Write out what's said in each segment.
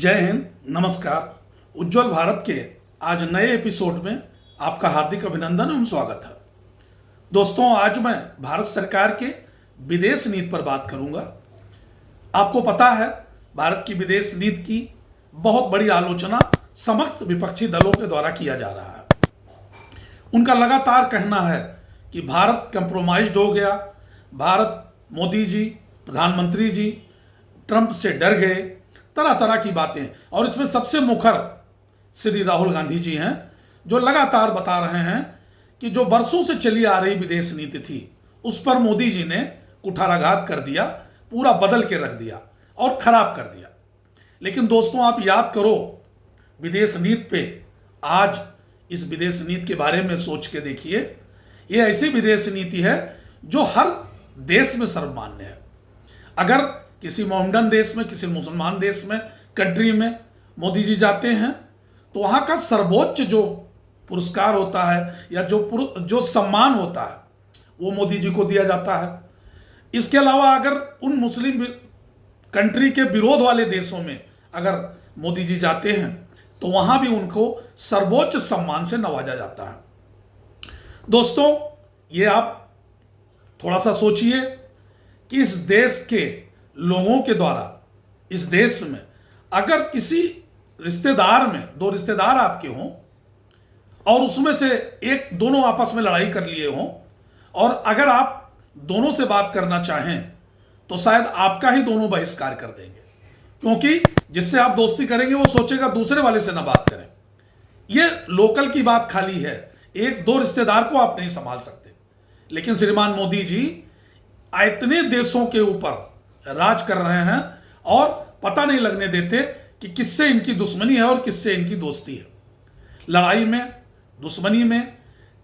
जय हिंद, नमस्कार। उज्जवल भारत के आज नए एपिसोड में आपका हार्दिक अभिनंदन एवं स्वागत है। दोस्तों, आज मैं भारत सरकार के विदेश नीति पर बात करूंगा। आपको पता है, भारत की विदेश नीति की बहुत बड़ी आलोचना समस्त विपक्षी दलों के द्वारा किया जा रहा है। उनका लगातार कहना है कि भारत कंप्रोमाइज्ड हो गया, भारत मोदी जी, प्रधानमंत्री जी ट्रंप से डर गए, तरह तरह की बातें। और इसमें सबसे मुखर श्री राहुल गांधी जी हैं, जो लगातार बता रहे हैं कि जो बरसों से चली आ रही विदेश नीति थी उस पर मोदी जी ने कुठाराघात कर दिया, पूरा बदल के रख दिया और खराब कर दिया। लेकिन दोस्तों, आप याद करो विदेश नीति पे, आज इस विदेश नीति के बारे में सोच के देखिए। ये ऐसी विदेश नीति है जो हर देश में सर्वमान्य है। अगर किसी मोहम्मडन देश में, किसी मुसलमान देश में, कंट्री में मोदी जी जाते हैं तो वहाँ का सर्वोच्च जो पुरस्कार होता है या जो सम्मान होता है वो मोदी जी को दिया जाता है। इसके अलावा अगर उन मुस्लिम कंट्री के विरोध वाले देशों में अगर मोदी जी जाते हैं तो वहाँ भी उनको सर्वोच्च सम्मान से नवाजा जाता है। दोस्तों, ये आप थोड़ा सा सोचिए कि इस देश के लोगों के द्वारा इस देश में अगर किसी रिश्तेदार में, दो रिश्तेदार आपके हों और उसमें से दोनों आपस में लड़ाई कर लिए हों और अगर आप दोनों से बात करना चाहें तो शायद आपका ही दोनों बहिष्कार कर देंगे, क्योंकि जिससे आप दोस्ती करेंगे वो सोचेगा दूसरे वाले से ना बात करें। ये लोकल की बात खाली है, एक दो रिश्तेदार को आप नहीं संभाल सकते। लेकिन श्रीमान मोदी जी इतने देशों के ऊपर राज कर रहे हैं और पता नहीं लगने देते कि किससे इनकी दुश्मनी है और किससे इनकी दोस्ती है। लड़ाई में, दुश्मनी में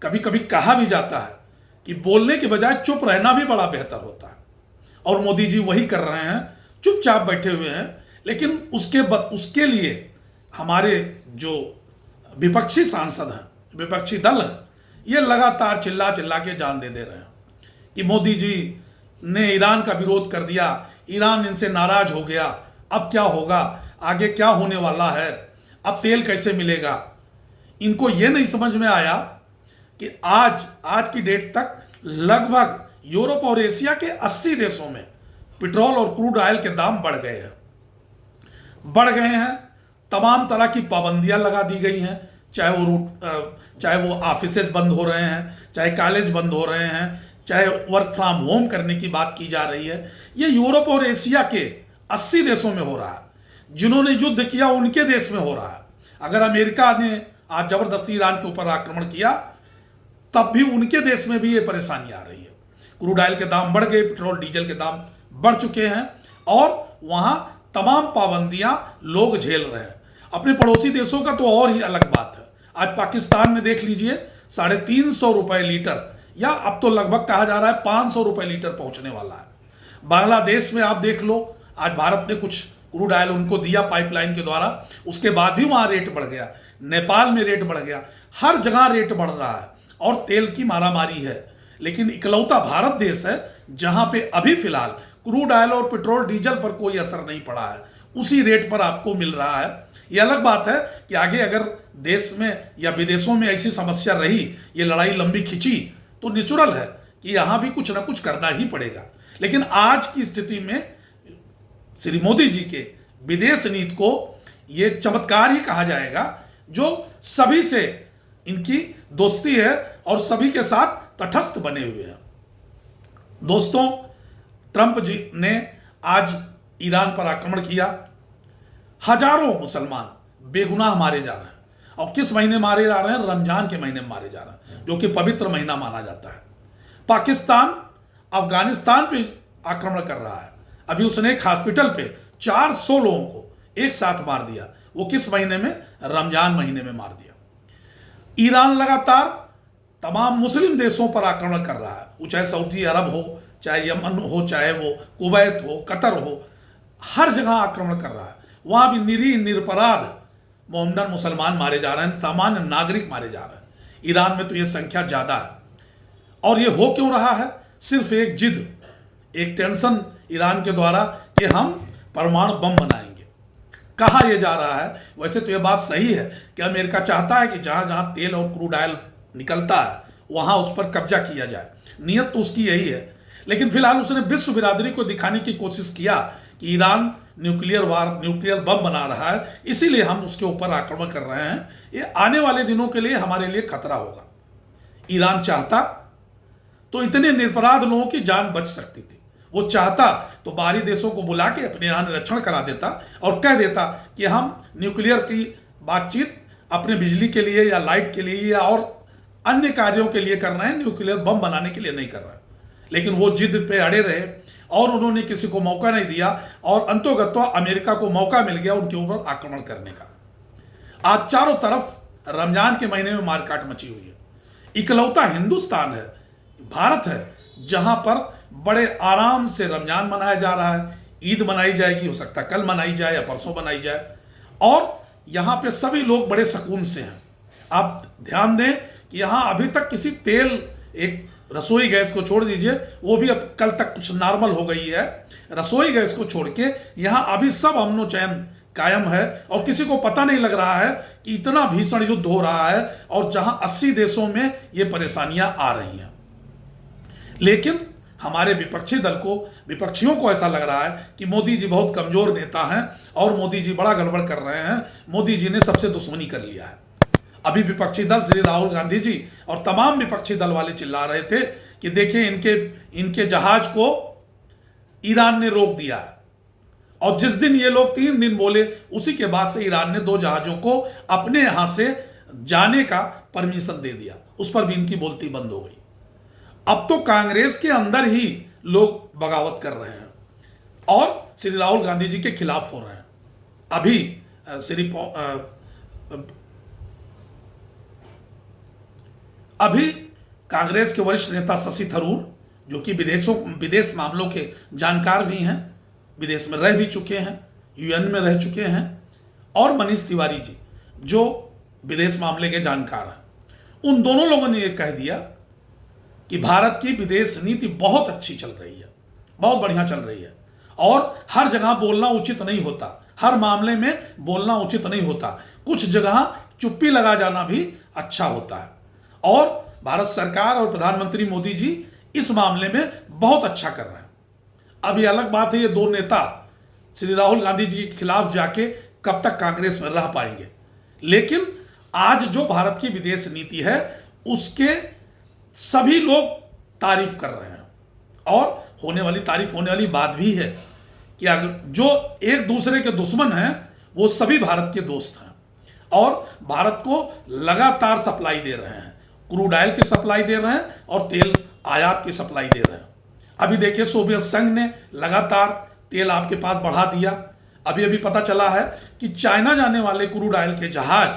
कभी कभी कहा भी जाता है कि बोलने के बजाय चुप रहना भी बड़ा बेहतर होता है, और मोदी जी वही कर रहे हैं, चुपचाप बैठे हुए हैं। लेकिन उसके लिए हमारे जो विपक्षी सांसद हैं, विपक्षी दल हैं, ये लगातार चिल्ला चिल्ला के जान दे रहे हैं कि मोदी जी ने ईरान का विरोध कर दिया, ईरान इनसे नाराज हो गया, अब क्या होगा, आगे क्या होने वाला है, अब तेल कैसे मिलेगा। इनको ये नहीं समझ में आया कि आज की डेट तक लगभग यूरोप और एशिया के 80 देशों में पेट्रोल और क्रूड ऑयल के दाम बढ़ गए हैं। तमाम तरह की पाबंदियां लगा दी गई हैं, चाहे वो ऑफिसेज बंद हो रहे हैं, चाहे कॉलेज बंद हो रहे हैं, चाहे वर्क फ्रॉम होम करने की बात की जा रही है। ये यूरोप और एशिया के 80 देशों में हो रहा है। जिन्होंने युद्ध किया उनके देश में हो रहा है। अगर अमेरिका ने आज जबरदस्ती ईरान के ऊपर आक्रमण किया तब भी उनके देश में भी ये परेशानी आ रही है। क्रूड ऑयल के दाम बढ़ गए, पेट्रोल डीजल के दाम बढ़ चुके हैं और वहाँ तमाम पाबंदियां लोग झेल रहे हैं। अपने पड़ोसी देशों का तो और ही अलग बात है। आज पाकिस्तान में देख लीजिए, 350 रुपये लीटर, या अब तो लगभग कहा जा रहा है 500 रुपये लीटर पहुंचने वाला है। बांग्लादेश में आप देख लो, आज भारत ने कुछ क्रूड ऑयल उनको दिया पाइपलाइन के द्वारा, उसके बाद भी वहां रेट बढ़ गया। नेपाल में रेट बढ़ गया, हर जगह रेट बढ़ रहा है और तेल की मारामारी है। लेकिन इकलौता भारत देश है जहां पे अभी फिलहाल क्रूड ऑयल और पेट्रोल डीजल पर कोई असर नहीं पड़ा है, उसी रेट पर आपको मिल रहा है। यह अलग बात है कि आगे अगर देश में या विदेशों में ऐसी समस्या रही, ये लड़ाई लंबी खिंची, तो नेचुरल है कि यहां भी कुछ ना कुछ करना ही पड़ेगा। लेकिन आज की स्थिति में श्री मोदी जी के विदेश नीति को ये चमत्कार ही कहा जाएगा, जो सभी से इनकी दोस्ती है और सभी के साथ तटस्थ बने हुए हैं। दोस्तों, ट्रंप जी ने आज ईरान पर आक्रमण किया, हजारों मुसलमान बेगुनाह मारे जा रहे हैं। और किस महीने मारे जा रहे हैं? रमजान के महीने में मारे जा रहे हैं, जो कि पवित्र महीना माना जाता है। पाकिस्तान अफगानिस्तान पे आक्रमण कर रहा है। अभी उसने एक हॉस्पिटल पे 400 लोगों को एक साथ मार दिया। वो किस महीने में? रमजान महीने में मार दिया। ईरान लगातार तमाम मुस्लिम देशों पर आक्रमण कर रहा है, वो चाहे सऊदी अरब हो, चाहे यमन हो, चाहे वो कुवैत हो, कतर हो, हर जगह आक्रमण कर रहा है। वहां भी निरीह निरपराध मोहम्मडन मुसलमान मारे जा रहे हैं, सामान्य नागरिक मारे जा रहे हैं। ईरान में तो ये संख्या ज्यादा है। और ये हो क्यों रहा है? सिर्फ एक जिद, एक टेंशन ईरान के द्वारा कि हम परमाणु बम बनाएंगे। कहा यह जा रहा है, वैसे तो यह बात सही है कि अमेरिका चाहता है कि जहां जहां तेल और क्रूड ऑयल निकलता है वहां उस पर कब्जा किया जाए। नियत तो उसकी यही है, लेकिन फिलहाल उसने विश्व बिरादरी को दिखाने की कोशिश किया कि ईरान न्यूक्लियर बम बना रहा है, इसीलिए हम उसके ऊपर आक्रमण कर रहे हैं। ये आने वाले दिनों के लिए हमारे लिए खतरा होगा। ईरान चाहता तो इतने निरपराध लोगों की जान बच सकती थी। वो चाहता तो बाहरी देशों को बुला के अपने यहाँ निरीक्षण करा देता और कह देता कि हम न्यूक्लियर की बातचीत अपने बिजली के लिए या लाइट के लिए या और अन्य कार्यों के लिए कर रहे हैं, न्यूक्लियर बम बनाने के लिए नहीं कर रहे हैं। लेकिन वो जिद पे अड़े रहे और उन्होंने किसी को मौका नहीं दिया और अंतोगत्वा अमेरिका को मौका मिल गया उनके ऊपर आक्रमण करने का। आज चारों तरफ रमजान के महीने में मारकाट मची हुई है। इकलौता हिंदुस्तान है, भारत है, जहां पर बड़े आराम से रमजान मनाया जा रहा है। ईद मनाई जाएगी, हो सकता है कल मनाई जाए या परसों मनाई जाए, और यहां पे सभी लोग बड़े सुकून से हैं। आप ध्यान दें कि यहां अभी तक किसी तेल, एक रसोई गैस को छोड़ दीजिए, वो भी अब कल तक कुछ नॉर्मल हो गई है। रसोई गैस को छोड़ के यहां अभी सब अमनो चैन कायम है और किसी को पता नहीं लग रहा है कि इतना भीषण युद्ध हो रहा है और जहां 80 देशों में ये परेशानियां आ रही हैं। लेकिन हमारे विपक्षियों को ऐसा लग रहा है कि मोदी जी बहुत कमजोर नेता हैं और मोदी जी बड़ा गड़बड़ कर रहे हैं, मोदी जी ने सबसे दुश्मनी कर लिया है। अभी विपक्षी दल श्री राहुल गांधी जी और तमाम विपक्षी दल वाले चिल्ला रहे थे कि देखिए इनके जहाज को ईरान ने रोक दिया है, और जिस दिन ये लोग 3 दिन बोले उसी के बाद से ईरान ने 2 जहाजों को अपने यहां से जाने का परमिशन दे दिया। उस पर भी इनकी बोलती बंद हो गई। अब तो कांग्रेस के अंदर ही लोग बगावत कर रहे हैं और श्री राहुल गांधी जी के खिलाफ हो रहे हैं। अभी कांग्रेस के वरिष्ठ नेता शशि थरूर, जो कि विदेश मामलों के जानकार भी हैं, विदेश में रह भी चुके हैं, यूएन में रह चुके हैं, और मनीष तिवारी जी जो विदेश मामले के जानकार हैं, उन दोनों लोगों ने यह कह दिया कि भारत की विदेश नीति बहुत अच्छी चल रही है, बहुत बढ़िया चल रही है, और हर जगह बोलना उचित नहीं होता, हर मामले में बोलना उचित नहीं होता, कुछ जगह चुप्पी लगा जाना भी अच्छा होता है। और भारत सरकार और प्रधानमंत्री मोदी जी इस मामले में बहुत अच्छा कर रहे हैं। अब ये अलग बात है, ये 2 नेता श्री राहुल गांधी जी के खिलाफ जाके कब तक कांग्रेस में रह पाएंगे, लेकिन आज जो भारत की विदेश नीति है उसके सभी लोग तारीफ कर रहे हैं। और होने वाली बात भी है कि अगर जो एक दूसरे के दुश्मन हैं वो सभी भारत के दोस्त हैं और भारत को लगातार सप्लाई दे रहे हैं, क्रूड ऑयल की सप्लाई दे रहे हैं और तेल आयात की सप्लाई दे रहे हैं। अभी देखिए सोवियत संघ ने लगातार तेल आपके पास बढ़ा दिया। अभी पता चला है कि चाइना जाने वाले क्रूड ऑयल के जहाज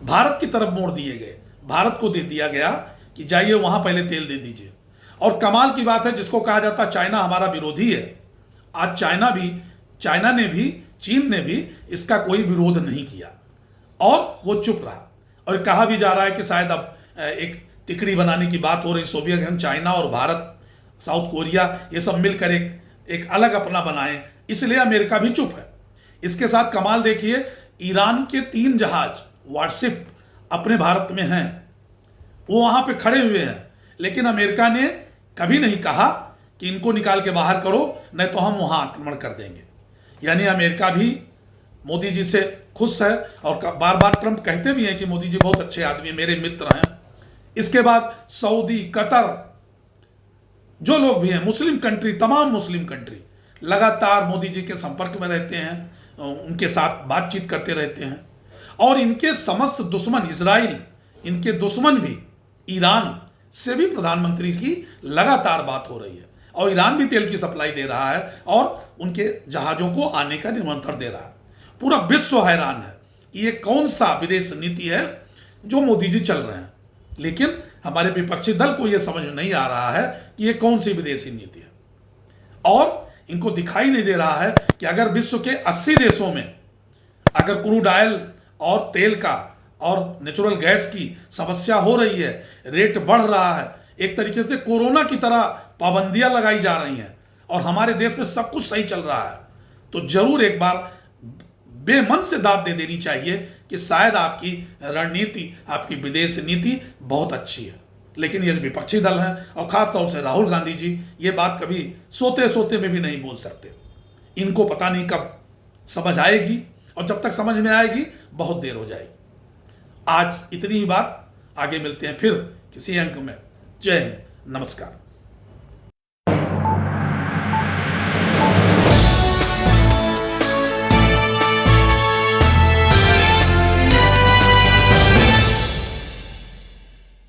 भारत की तरफ मोड़ दिए गए, भारत को दे दिया गया कि जाइए वहां पहले तेल दे दीजिए। और कमाल की बात है, जिसको कहा जाता चाइना हमारा विरोधी है, आज चाइना ने भी, चीन ने भी इसका कोई विरोध नहीं किया और वो चुप रहा। और कहा भी जा रहा है कि शायद अब एक तिकड़ी बनाने की बात हो रही, सोवियत संघ, चाइना और भारत, साउथ कोरिया, ये सब मिलकर एक अलग अपना बनाएं, इसलिए अमेरिका भी चुप है। इसके साथ कमाल देखिए, ईरान के 3 जहाज वारशिप अपने भारत में हैं, वो वहां पे खड़े हुए हैं, लेकिन अमेरिका ने कभी नहीं कहा कि इनको निकाल के बाहर करो नहीं तो हम वहां आक्रमण कर देंगे। यानी अमेरिका भी मोदी जी से खुश है और बार बार ट्रंप कहते भी हैं कि मोदी जी बहुत अच्छे आदमी, मेरे मित्र हैं। इसके बाद सऊदी, कतर, जो लोग भी हैं, मुस्लिम कंट्री, तमाम मुस्लिम कंट्री लगातार मोदी जी के संपर्क में रहते हैं, उनके साथ बातचीत करते रहते हैं। और इनके समस्त दुश्मन इजराइल, इनके दुश्मन भी ईरान से भी प्रधानमंत्री की लगातार बात हो रही है और ईरान भी तेल की सप्लाई दे रहा है और उनके जहाजों को आने का निमंत्रण दे रहा है। पूरा विश्व हैरान है कि ये कौन सा विदेश नीति है जो मोदी जी चल रहे हैं, लेकिन हमारे विपक्षी दल को यह समझ नहीं आ रहा है कि ये कौन सी विदेशी नीति है। और इनको दिखाई नहीं दे रहा है कि अगर विश्व के 80 देशों में अगर क्रूड ऑयल और तेल का और नेचुरल गैस की समस्या हो रही है, रेट बढ़ रहा है, एक तरीके से कोरोना की तरह पाबंदियां लगाई जा रही हैं और हमारे देश में सब कुछ सही चल रहा है, तो जरूर एक बार बेमन से दाद दे देनी चाहिए कि शायद आपकी रणनीति, आपकी विदेश नीति बहुत अच्छी है, लेकिन ये विपक्षी दल हैं और खासतौर से राहुल गांधी जी ये बात कभी सोते सोते में भी नहीं बोल सकते। इनको पता नहीं कब समझ आएगी, और जब तक समझ में आएगी बहुत देर हो जाएगी। आज इतनी ही बात, आगे मिलते हैं फिर किसी अंक में। जय हिंद, नमस्कार।